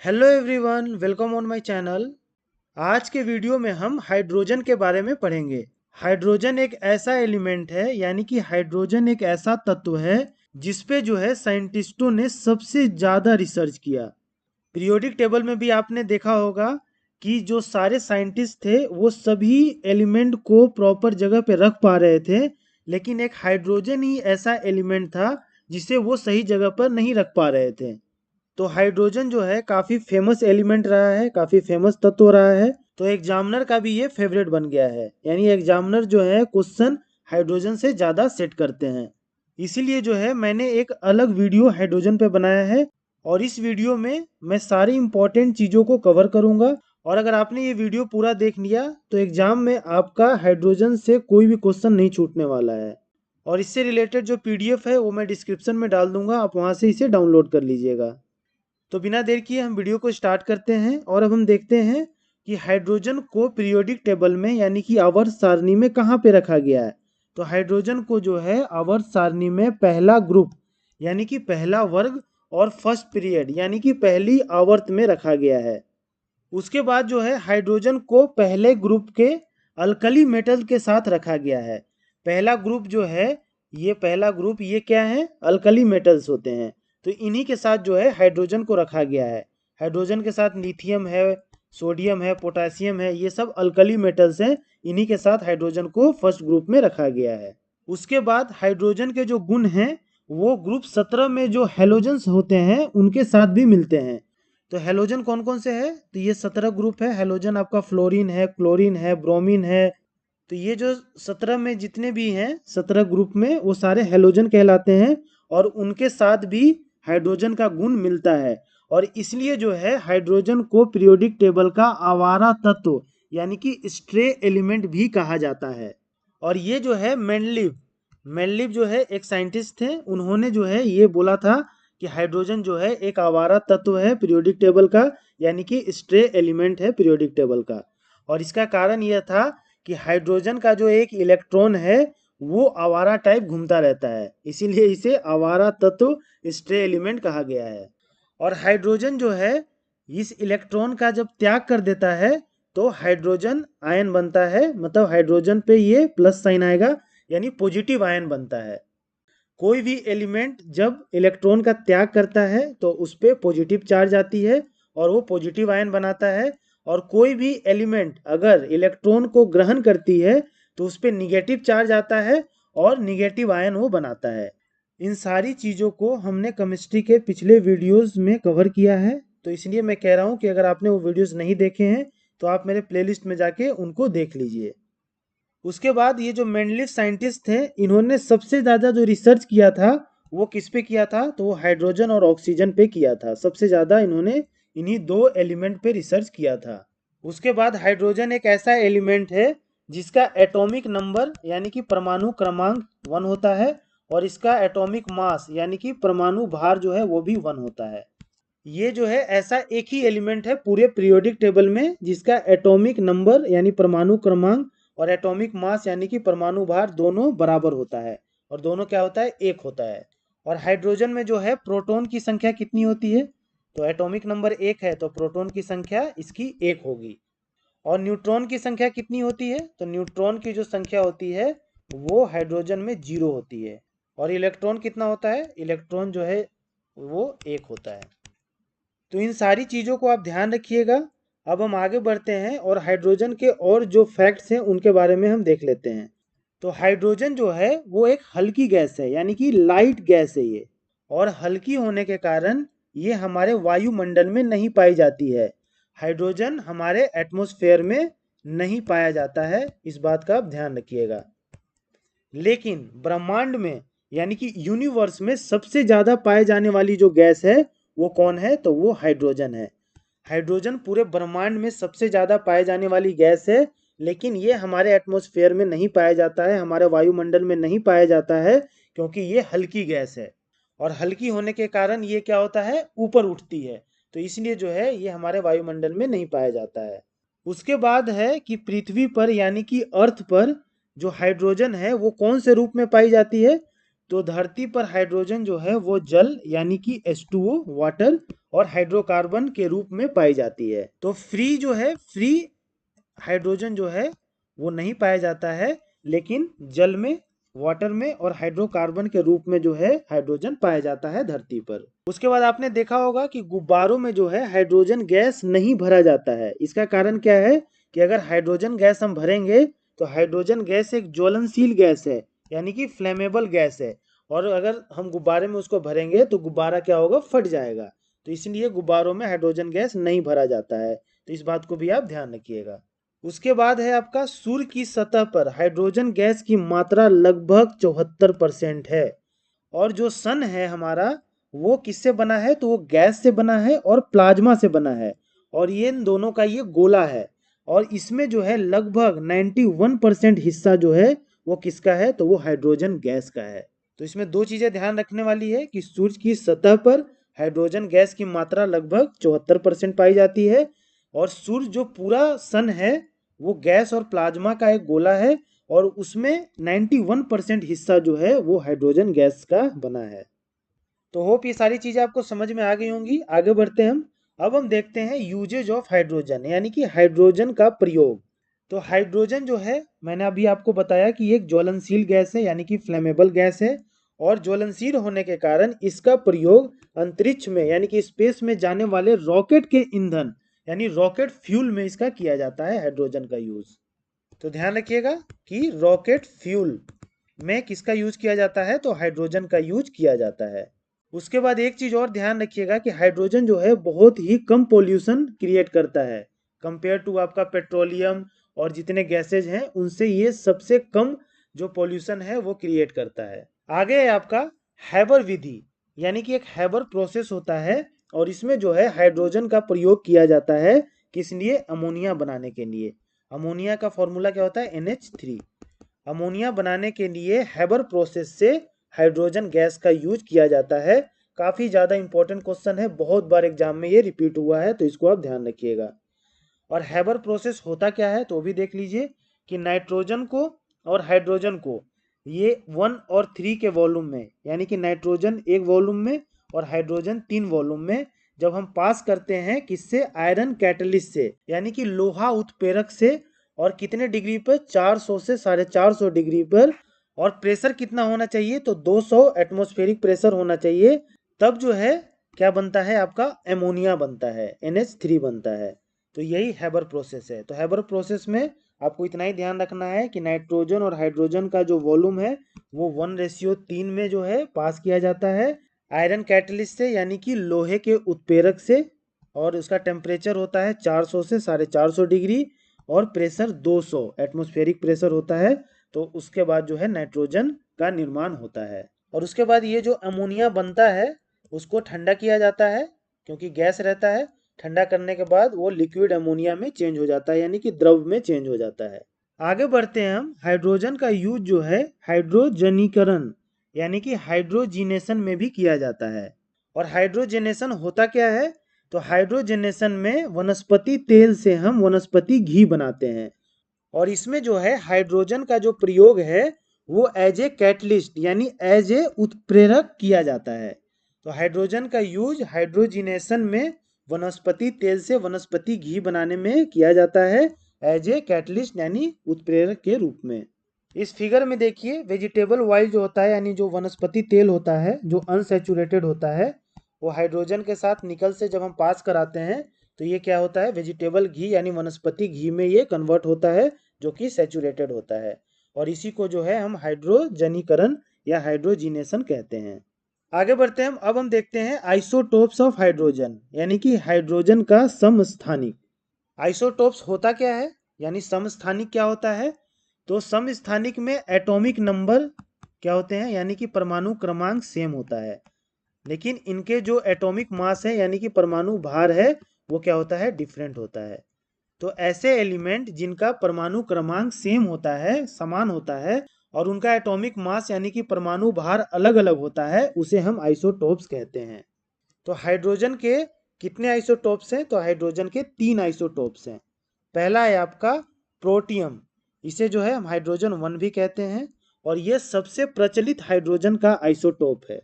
Hello everyone, welcome on my channel. आज के video में हम हाइड्रोजन के बारे में पढ़ेंगे। हाइड्रोजन एक ऐसा एलिमेंट है, यानी कि हाइड्रोजन एक ऐसा तत्व है जिस पे जो है साइंटिस्टों ने सबसे ज़्यादा रिसर्च किया। पीरियोडिक टेबल में भी आपने देखा होगा कि जो सारे साइंटिस्ट थे वो सभी एलिमेंट को प्रॉपर जगह पे रख पा रहे थे, लेकिन एक हाइड्रोजन ही ऐसा एलिमेंट था जिसे वो सही जगह पर नहीं रख पा रहे थे। तो हाइड्रोजन जो है काफ़ी फेमस एलिमेंट रहा है, काफ़ी फेमस तत्व रहा है। तो एग्जामिनर का भी ये फेवरेट बन गया है, यानी एग्जामिनर जो है क्वेश्चन हाइड्रोजन से ज़्यादा सेट करते हैं। इसीलिए जो है मैंने एक अलग वीडियो हाइड्रोजन पे बनाया है, और इस वीडियो में मैं सारी इंपॉर्टेंट चीज़ों को कवर करूँगा। और अगर आपने ये वीडियो पूरा देख लिया तो एग्जाम में आपका हाइड्रोजन से कोई भी क्वेश्चन नहीं छूटने वाला है। और इससे रिलेटेड जो पीडीएफ है वो मैं डिस्क्रिप्शन में डाल दूंगा, आप वहाँ से इसे डाउनलोड कर लीजिएगा। तो बिना देर किए हम वीडियो को स्टार्ट करते हैं, और अब हम देखते हैं कि हाइड्रोजन को पीरियोडिक टेबल में यानी कि आवर्त सारणी में कहाँ पे रखा गया है। तो हाइड्रोजन को जो है आवर्त सारणी में पहला ग्रुप यानी कि पहला वर्ग और फर्स्ट पीरियड यानी कि पहली आवर्त में रखा गया है। उसके बाद जो है हाइड्रोजन को पहले ग्रुप के अल्कली मेटल के साथ रखा गया है। पहला ग्रुप जो है, ये पहला ग्रुप ये क्या है, अल्कली मेटल्स होते हैं। तो इन्हीं के साथ जो है हाइड्रोजन को रखा गया है। हाइड्रोजन के साथ लिथियम है, सोडियम है, पोटेशियम है, ये सब अल्कली मेटल्स हैं। इन्हीं के साथ हाइड्रोजन को फर्स्ट ग्रुप में रखा गया है। उसके बाद हाइड्रोजन के जो गुण हैं वो ग्रुप 17 में जो हेलोजन्स होते हैं उनके साथ भी मिलते हैं। तो हेलोजन कौन कौन से है, तो ये 17 ग्रुप है। हेलोजन आपका फ्लोरीन है, क्लोरीन है, ब्रोमीन है। तो ये जो 17 में जितने भी हैं 17 ग्रुप में, वो सारे हेलोजन कहलाते हैं, और उनके साथ भी हाइड्रोजन का गुण मिलता है। और इसलिए जो है हाइड्रोजन को पीरियोडिक टेबल का आवारा तत्व यानी कि स्ट्रे एलिमेंट भी कहा जाता है। और ये जो है मेंडलीव मेंडलीव जो है एक साइंटिस्ट थे, उन्होंने जो है ये बोला था कि हाइड्रोजन जो है एक आवारा तत्व है पीरियोडिक टेबल का, यानी कि स्ट्रे एलिमेंट है पीरियोडिक टेबल का। और इसका कारण यह था कि हाइड्रोजन का जो एक इलेक्ट्रॉन है वो आवारा टाइप घूमता रहता है, इसीलिए इसे आवारा तत्व स्ट्रे एलिमेंट कहा गया है। और हाइड्रोजन जो है इस इलेक्ट्रॉन का जब त्याग कर देता है तो हाइड्रोजन आयन बनता है, मतलब हाइड्रोजन पे ये प्लस साइन आएगा, यानी पॉजिटिव आयन बनता है। कोई भी एलिमेंट जब इलेक्ट्रॉन का त्याग करता है तो उस पर पॉजिटिव चार्ज आती है और वो पॉजिटिव आयन बनाता है। और कोई भी एलिमेंट अगर इलेक्ट्रॉन को ग्रहण करती है तो उस पर निगेटिव चार्ज आता है और निगेटिव आयन वो बनाता है। इन सारी चीज़ों को हमने केमिस्ट्री के पिछले वीडियोस में कवर किया है, तो इसलिए मैं कह रहा हूँ कि अगर आपने वो वीडियोस नहीं देखे हैं तो आप मेरे प्लेलिस्ट में जाके उनको देख लीजिए। उसके बाद ये जो मेंडलीव साइंटिस्ट थे, इन्होंने सबसे ज़्यादा जो रिसर्च किया था वो किस पे किया था, तो वो हाइड्रोजन और ऑक्सीजन पे किया था। सबसे ज़्यादा इन्होंने इन्हीं दो एलिमेंट पे रिसर्च किया था। उसके बाद हाइड्रोजन एक ऐसा एलिमेंट है जिसका एटॉमिक नंबर यानी कि परमाणु क्रमांक 1 होता है, और इसका एटॉमिक मास यानी कि परमाणु भार जो है वो भी 1 होता है। ये जो है ऐसा एक ही एलिमेंट है पूरे पीरियोडिक टेबल में जिसका एटॉमिक नंबर यानी परमाणु क्रमांक और एटॉमिक मास यानी कि परमाणु भार दोनों बराबर होता है, और दोनों क्या होता है, एक होता है। और हाइड्रोजन में जो है प्रोटॉन की संख्या कितनी होती है, तो एटॉमिक नंबर 1 है तो प्रोटॉन की संख्या इसकी 1 होगी। और न्यूट्रॉन की संख्या कितनी होती है, तो न्यूट्रॉन की जो संख्या होती है वो हाइड्रोजन में 0 होती है। और इलेक्ट्रॉन कितना होता है, इलेक्ट्रॉन जो है वो 1 होता है। तो इन सारी चीज़ों को आप ध्यान रखिएगा। अब हम आगे बढ़ते हैं और हाइड्रोजन के और जो फैक्ट्स हैं उनके बारे में हम देख लेते हैं। तो हाइड्रोजन जो है वो एक हल्की गैस है, यानी कि लाइट गैस है ये। और हल्की होने के कारण ये हमारे वायुमंडल में नहीं पाई जाती है। हाइड्रोजन हमारे एटमॉस्फेयर में नहीं पाया जाता है, इस बात का आप ध्यान रखिएगा। लेकिन ब्रह्मांड में यानी कि यूनिवर्स में सबसे ज़्यादा पाए जाने वाली जो गैस है वो कौन है, तो वो हाइड्रोजन है। हाइड्रोजन पूरे ब्रह्मांड में सबसे ज़्यादा पाए जाने वाली गैस है, लेकिन ये हमारे एटमॉस्फेयर में नहीं पाया जाता है, हमारे वायुमंडल में नहीं पाया जाता है, क्योंकि ये हल्की गैस है। और हल्की होने के कारण ये क्या होता है, ऊपर उठती है। तो इसलिए जो है ये हमारे वायुमंडल में नहीं पाया जाता है। उसके बाद है कि पृथ्वी पर यानी कि अर्थ पर जो हाइड्रोजन है वो कौन से रूप में पाई जाती है, तो धरती पर हाइड्रोजन जो है वो जल यानी कि H2O वाटर और हाइड्रोकार्बन के रूप में पाई जाती है। तो फ्री हाइड्रोजन जो है वो नहीं पाया जाता है, लेकिन जल में, वाटर में और हाइड्रोकार्बन के रूप में जो है हाइड्रोजन पाया जाता है धरती पर। उसके बाद आपने देखा होगा कि गुब्बारों में जो है हाइड्रोजन गैस नहीं भरा जाता है। इसका कारण क्या है कि अगर हाइड्रोजन गैस हम भरेंगे तो हाइड्रोजन गैस एक ज्वलनशील गैस है, यानी कि फ्लेमेबल गैस है, और अगर हम गुब्बारे में उसको भरेंगे तो गुब्बारा क्या होगा, फट जाएगा। तो इसलिए गुब्बारों में हाइड्रोजन गैस नहीं भरा जाता है। तो इस बात को भी आप ध्यान रखिएगा। उसके बाद है आपका सूर्य की सतह पर हाइड्रोजन गैस की मात्रा लगभग 74% है। और जो सन है हमारा, वो किससे बना है, तो वो गैस से बना है और प्लाज्मा से बना है, और ये इन दोनों का ये गोला है। और इसमें जो है लगभग 91% हिस्सा जो है वो किसका है, तो वो हाइड्रोजन गैस का है। तो इसमें दो चीजें ध्यान रखने वाली है कि सूर्य की सतह पर हाइड्रोजन गैस की मात्रा लगभग 74% पाई जाती है, और सूर्य जो पूरा सन है वो गैस और प्लाज्मा का एक गोला है, और उसमें 91% हिस्सा जो है वो हाइड्रोजन गैस का बना है। तो होप ये सारी चीज़ें आपको समझ में आ गई होंगी। आगे बढ़ते हैं हम। अब हम देखते हैं यूजेज ऑफ हाइड्रोजन, यानी कि हाइड्रोजन का प्रयोग। तो हाइड्रोजन जो है, मैंने अभी आपको बताया कि एक ज्वलनशील गैस है, यानी कि फ्लेमेबल गैस है, और ज्वलनशील होने के कारण इसका प्रयोग अंतरिक्ष में यानी कि स्पेस में जाने वाले रॉकेट के ईंधन यानी रॉकेट फ्यूल में इसका किया जाता है, हाइड्रोजन का यूज। तो ध्यान रखिएगा कि रॉकेट फ्यूल में किसका यूज किया जाता है, तो हाइड्रोजन का यूज किया जाता है। उसके बाद एक चीज और ध्यान रखिएगा कि हाइड्रोजन जो है बहुत ही कम पोल्यूशन क्रिएट करता है, कंपेयर टू आपका पेट्रोलियम और जितने गैसेज हैं उनसे ये सबसे कम जो पोल्यूशन है वो क्रिएट करता है। आगे है आपका हैबर विधि, यानी कि एक हैबर प्रोसेस होता है, और इसमें जो है हाइड्रोजन का प्रयोग किया जाता है, किस लिए, अमोनिया बनाने के लिए। अमोनिया का फॉर्मूला क्या होता है, NH3। अमोनिया बनाने के लिए हैबर प्रोसेस से हाइड्रोजन गैस का यूज किया जाता है। काफ़ी ज़्यादा इंपॉर्टेंट क्वेश्चन है, बहुत बार एग्जाम में ये रिपीट हुआ है, तो इसको आप ध्यान रखिएगा। और हैबर प्रोसेस होता क्या है, तो भी देख लीजिए कि नाइट्रोजन को और हाइड्रोजन को ये 1 और 3 के वॉल्यूम में, यानी कि नाइट्रोजन एक वॉल्यूम में और हाइड्रोजन 3 वॉल्यूम में, जब हम पास करते हैं किससे, आयरन कैटलिस्ट से, यानी कि लोहा उत्प्रेरक से, और कितने डिग्री पर, 400 से 450 डिग्री पर, और प्रेशर कितना होना चाहिए, तो 200 एटमॉस्फेरिक प्रेशर होना चाहिए, तब जो है क्या बनता है, आपका एमोनिया बनता है, NH3 बनता है। तो यही हैबर प्रोसेस है। तो हैबर प्रोसेस में आपको इतना ही ध्यान रखना है कि नाइट्रोजन और हाइड्रोजन का जो वॉल्यूम है वो 1:3 में जो है पास किया जाता है आयरन कैटलिस्ट से, यानी कि लोहे के उत्प्रेरक से, और उसका टेम्परेचर होता है 400 से 450 डिग्री, और प्रेशर 200 एटमॉस्फेरिक प्रेशर होता है। तो उसके बाद जो है नाइट्रोजन का निर्माण होता है, और उसके बाद ये जो अमोनिया बनता है उसको ठंडा किया जाता है, क्योंकि गैस रहता है। ठंडा करने के बाद वो लिक्विड अमोनिया में चेंज हो जाता है, यानी कि द्रव में चेंज हो जाता है। आगे बढ़ते हैं हम। हाइड्रोजन का यूज जो है हाइड्रोजनीकरण यानी कि हाइड्रोजिनेशन में भी किया जाता है। और हाइड्रोजनेशन होता क्या है, तो हाइड्रोजनेशन में वनस्पति तेल से हम वनस्पति घी बनाते हैं, और इसमें जो है हाइड्रोजन का जो प्रयोग है वो एज ए कैटलिस्ट यानी एज ए उत्प्रेरक किया जाता है। तो हाइड्रोजन का यूज हाइड्रोजिनेशन में वनस्पति तेल से वनस्पति घी बनाने में किया जाता है, एज ए कैटलिस्ट यानी उत्प्रेरक के रूप में। इस फिगर में देखिए वेजिटेबल ऑयल जो होता है, यानी जो वनस्पति तेल होता है जो अनसैचुरेटेड होता है, वो हाइड्रोजन के साथ निकल से जब हम पास कराते हैं तो ये क्या होता है, वेजिटेबल घी यानी वनस्पति घी में ये कन्वर्ट होता है, जो कि सैचुरेटेड होता है, और इसी को जो है हम हाइड्रोजनीकरण या हाइड्रोजिनेशन कहते हैं। आगे बढ़ते हैं हम। अब हम देखते हैं आइसोटोप्स ऑफ हाइड्रोजन, यानी कि हाइड्रोजन का समस्थानिक। आइसोटोप्स होता क्या है, यानी समस्थानिक क्या होता है, तो समस्थानिक में एटॉमिक नंबर क्या होते हैं, यानी कि परमाणु क्रमांक सेम होता है, लेकिन इनके जो एटॉमिक मास है यानी कि परमाणु भार है वो क्या होता है, डिफरेंट होता है। तो ऐसे एलिमेंट जिनका परमाणु क्रमांक सेम होता है, समान होता है, और उनका एटॉमिक मास यानी कि परमाणु भार अलग अलग होता है, उसे हम आइसोटोप्स कहते हैं। तो हाइड्रोजन के कितने आइसोटोप्स हैं, तो हाइड्रोजन के 3 आइसोटोप्स हैं। पहला है आपका प्रोटियम, इसे जो है हम हाइड्रोजन 1 भी कहते हैं। और ये सबसे प्रचलित हाइड्रोजन का आइसोटोप है।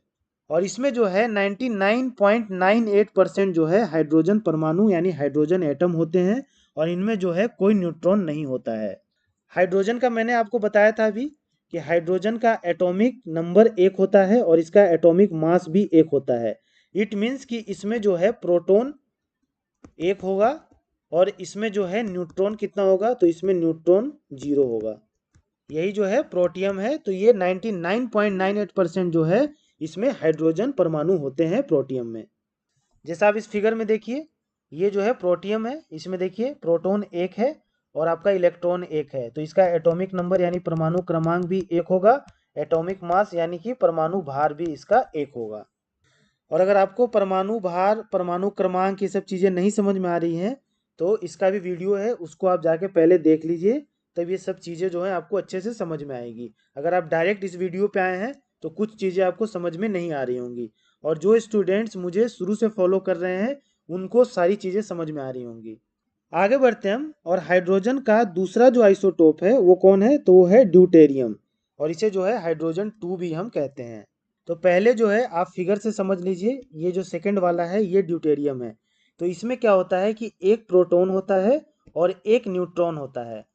और इसमें जो है 99.98% जो है हाइड्रोजन परमाणु यानी हाइड्रोजन एटम होते हैं, और इनमें जो है कोई न्यूट्रॉन नहीं होता है। हाइड्रोजन का मैंने आपको बताया था अभी कि हाइड्रोजन का एटॉमिक नंबर 1 होता है और इसका एटॉमिक मास भी 1 होता है। इट मीन्स कि इसमें जो है प्रोटॉन 1 होगा और इसमें जो है न्यूट्रॉन कितना होगा, तो इसमें न्यूट्रॉन 0 होगा। यही जो है प्रोटियम है। तो ये 99.98% जो है इसमें हाइड्रोजन परमाणु होते हैं प्रोटियम में। जैसा आप इस फिगर में देखिए, ये जो है प्रोटियम है, इसमें देखिए प्रोटॉन 1 है और आपका इलेक्ट्रॉन 1 है, तो इसका एटॉमिक नंबर यानी परमाणु क्रमांक भी 1 होगा। एटॉमिक मास यानी कि परमाणु भार भी इसका 1 होगा। और अगर आपको परमाणु भार, परमाणु क्रमांक, ये सब चीज़ें नहीं समझ में आ रही हैं, तो इसका भी वीडियो है, उसको आप जाके पहले देख लीजिए, तब ये सब चीज़ें जो हैं आपको अच्छे से समझ में आएगी। अगर आप डायरेक्ट इस वीडियो पे आए हैं तो कुछ चीज़ें आपको समझ में नहीं आ रही होंगी, और जो स्टूडेंट्स मुझे शुरू से फॉलो कर रहे हैं उनको सारी चीज़ें समझ में आ रही होंगी। आगे बढ़ते हैं हम। और हाइड्रोजन का दूसरा जो आइसोटोप है वो कौन है, तो वो है ड्यूटेरियम, और इसे जो है हाइड्रोजन 2 भी हम कहते हैं। तो पहले जो है आप फिगर से समझ लीजिए, ये जो सेकंड वाला है ये ड्यूटेरियम है। तो इसमें क्या होता है कि एक प्रोटॉन होता है और एक न्यूट्रॉन होता है,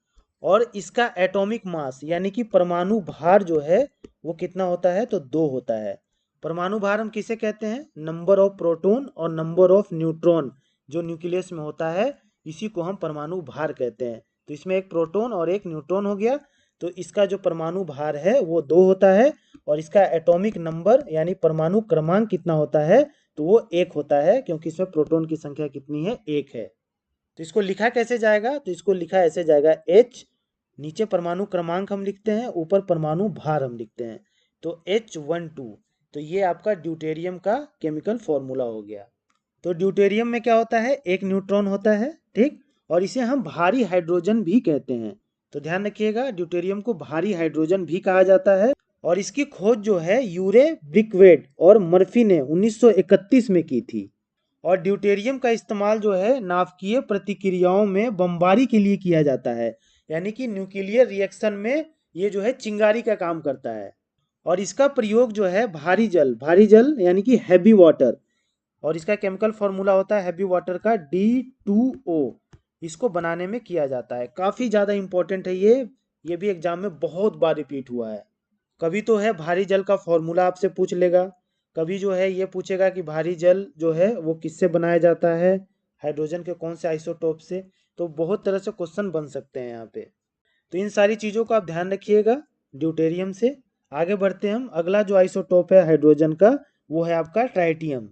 और इसका एटॉमिक मास यानी कि परमाणु भार जो है वो कितना होता है, तो 2 होता है। परमाणु भार हम किसे कहते हैं, नंबर ऑफ प्रोटॉन और नंबर ऑफ न्यूट्रॉन जो न्यूक्लियस में होता है, इसी को हम परमाणु भार कहते हैं। तो इसमें एक प्रोटॉन और एक न्यूट्रॉन हो गया, तो इसका जो परमाणु भार है वो 2 होता है, और इसका एटॉमिक नंबर यानी परमाणु क्रमांक कितना होता है, तो वो 1 होता है, क्योंकि इसमें प्रोटॉन की संख्या कितनी है, 1 है। तो इसको लिखा कैसे जाएगा, तो इसको लिखा ऐसे जाएगा, H, नीचे परमाणु क्रमांक हम लिखते हैं, ऊपर परमाणु भार हम लिखते हैं, तो H12। तो ये आपका ड्यूटेरियम का केमिकल फॉर्मूला हो गया। तो ड्यूटेरियम में क्या होता है, एक न्यूट्रॉन होता है, ठीक, और इसे हम भारी हाइड्रोजन भी कहते हैं। तो ध्यान रखिएगा, ड्यूटेरियम को भारी हाइड्रोजन भी कहा जाता है, और इसकी खोज जो है यूरे ब्रिकवेट और मर्फी ने 1931 में की थी। और ड्यूटेरियम का इस्तेमाल जो है नाभिकीय प्रतिक्रियाओं में बमबारी के लिए किया जाता है, यानी कि न्यूक्लियर रिएक्शन में ये जो है चिंगारी का काम करता है। और इसका प्रयोग जो है भारी जल यानी कि हैवी वाटर, और इसका केमिकल फॉर्मूला होता है हैवी वाटर का D2O, इसको बनाने में किया जाता है। काफ़ी ज़्यादा इंपॉर्टेंट है ये भी एग्जाम में बहुत बार रिपीट हुआ है। कभी तो है भारी जल का फॉर्मूला आपसे पूछ लेगा, कभी जो है ये पूछेगा कि भारी जल जो है वो किससे बनाया जाता है, हाइड्रोजन के कौन से आइसोटोप से। तो बहुत तरह से क्वेश्चन बन सकते हैं यहाँ पे। तो इन सारी चीज़ों का आप ध्यान रखिएगा ड्यूटेरियम से। आगे बढ़ते हैं हम। अगला जो आइसोटोप है हाइड्रोजन का वो है आपका ट्राइटियम,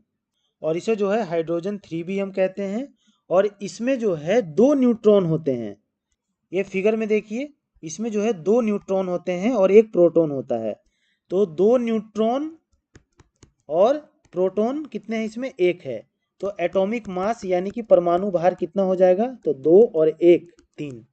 और इसे जो है हाइड्रोजन 3 भी हम कहते हैं। और इसमें जो है 2 न्यूट्रॉन होते हैं, ये फिगर में देखिए, इसमें जो है 2 न्यूट्रॉन होते हैं और एक प्रोटॉन होता है। तो 2 न्यूट्रॉन और प्रोटॉन कितने हैं इसमें, 1 है। तो एटॉमिक मास यानी कि परमाणु भार कितना हो जाएगा, तो 2 और 1 3।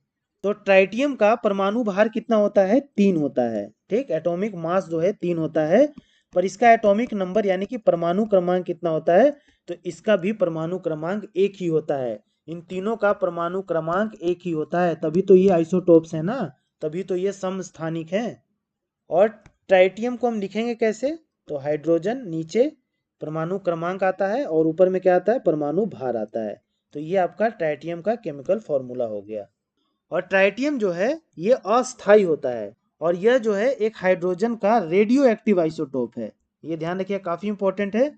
तो ट्राइटियम का परमाणु भार कितना होता है, 3 होता है, ठीक। एटॉमिक मास जो है 3 होता है, पर इसका एटॉमिक नंबर यानी कि परमाणु क्रमांक कितना होता है, तो इसका भी परमाणु क्रमांक 1 ही होता है। इन तीनों का परमाणु क्रमांक 1 ही होता है, तभी तो ये आइसोटोप्स है ना, तभी तो ये समस्थानिक है। और ट्राइटियम को हम लिखेंगे कैसे, तो हाइड्रोजन नीचे परमाणु क्रमांक आता है और ऊपर में क्या आता है, परमाणु भार आता है। तो ये आपका ट्राइटियम का केमिकल फॉर्मूला हो गया। और ट्राइटियम जो है ये अस्थाई होता है, और यह जो है एक हाइड्रोजन का रेडियो एक्टिव आइसोटोप है। ये ध्यान रखिए, काफ़ी इंपॉर्टेंट है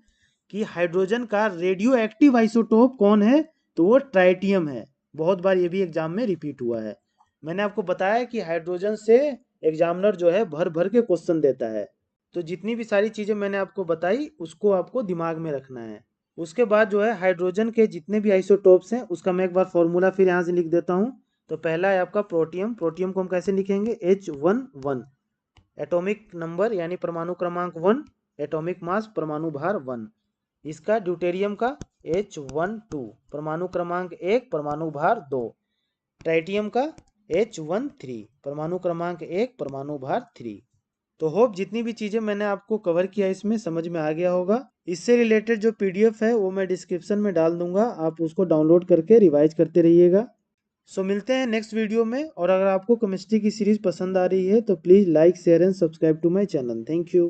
कि हाइड्रोजन का रेडियो एक्टिव आइसोटोप कौन है, तो वो ट्राइटियम है। बहुत बार ये भी एग्जाम में रिपीट हुआ है। मैंने आपको बताया कि हाइड्रोजन से एग्जामिनर जो है भर भर के क्वेश्चन देता है। तो जितनी भी सारी चीज़ें मैंने आपको बताई उसको आपको दिमाग में रखना है। उसके बाद जो है हाइड्रोजन के जितने भी आइसोटोप्स हैं उसका मैं एक बार फॉर्मूला फिर यहाँ से लिख देता हूँ। तो पहला है आपका प्रोटियम। प्रोटियम को हम कैसे लिखेंगे, H11, एटॉमिक नंबर यानी परमाणु क्रमांक 1, एटॉमिक मास परमाणु भार 1। इसका ड्यूटेरियम का H12, परमाणु क्रमांक 1, परमाणु भार 2। ट्राइटियम का H13, परमाणु क्रमांक 1, परमाणु भार 3। तो होप जितनी भी चीज़ें मैंने आपको कवर किया इसमें समझ में आ गया होगा। इससे रिलेटेड जो PDF है वो मैं डिस्क्रिप्शन में डाल दूंगा, आप उसको डाउनलोड करके रिवाइज करते रहिएगा। सो मिलते हैं नेक्स्ट वीडियो में, और अगर आपको केमिस्ट्री की सीरीज पसंद आ रही है तो please like share and subscribe to my channel. Thank you.